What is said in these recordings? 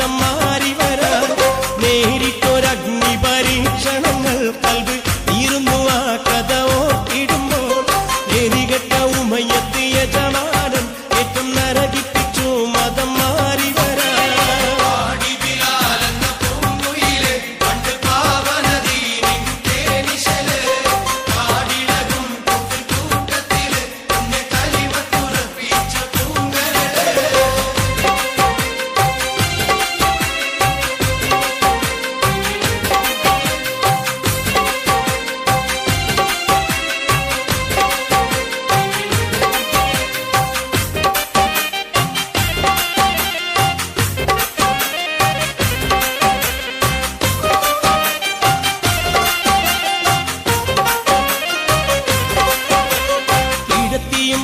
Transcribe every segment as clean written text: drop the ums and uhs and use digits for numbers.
മതം മാറി വരാൻ നേരിട്ടൊരഗ്നി പരീക്ഷണങ്ങൾ കൽബ് തീരുന്നു ആ കഥ ഓർത്തിടുമ്പോൾ എരികെട്ട ഉമയത്ത് യജമാനൻ ഏറ്റം നരകിപ്പിച്ചു മതം മാറി വരാൻ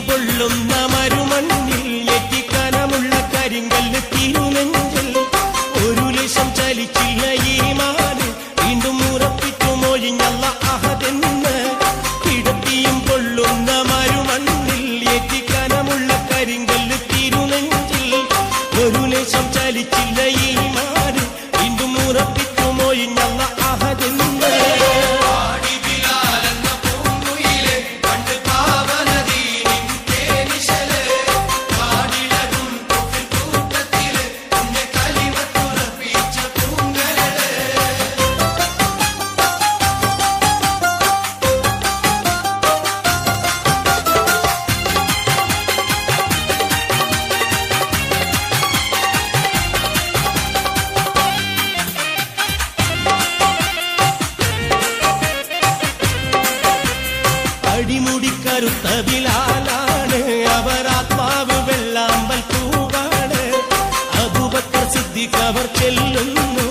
പൊള്ളുന്ന മരുമണ്ണിൽ എത്തിക്കനമുള്ള കരിങ്കല്ല് തിരുനെഞ്ചിൽ ഒരു ലക്ഷം ചലിച്ചില്ല ഈമാന് വീണ്ടും ഉറപ്പിച്ചു മൊഴിഞ്ഞല്ല അഹദെന്ന് കിടത്തിയും പൊള്ളുന്ന മരുമണ്ണിൽ എത്തിക്കനമുള്ള കരിങ്കല്ല് തിരുനെഞ്ചിൽ ഒരു ലക്ഷം ചലിച്ചില്ല ഈമാന് വീണ്ടും ഉറപ്പിച്ചു മൊഴിഞ്ഞല്ല അഹദെന്ന് അടിമുടിക്കറുത്ത ബിലാലാണ് അവരാത്മാവ് വെള്ളാമ്പൽ പൂവാണ് അബൂബക്കർ സിദ്ദീഖ് അവർ ചെല്ലുന്നു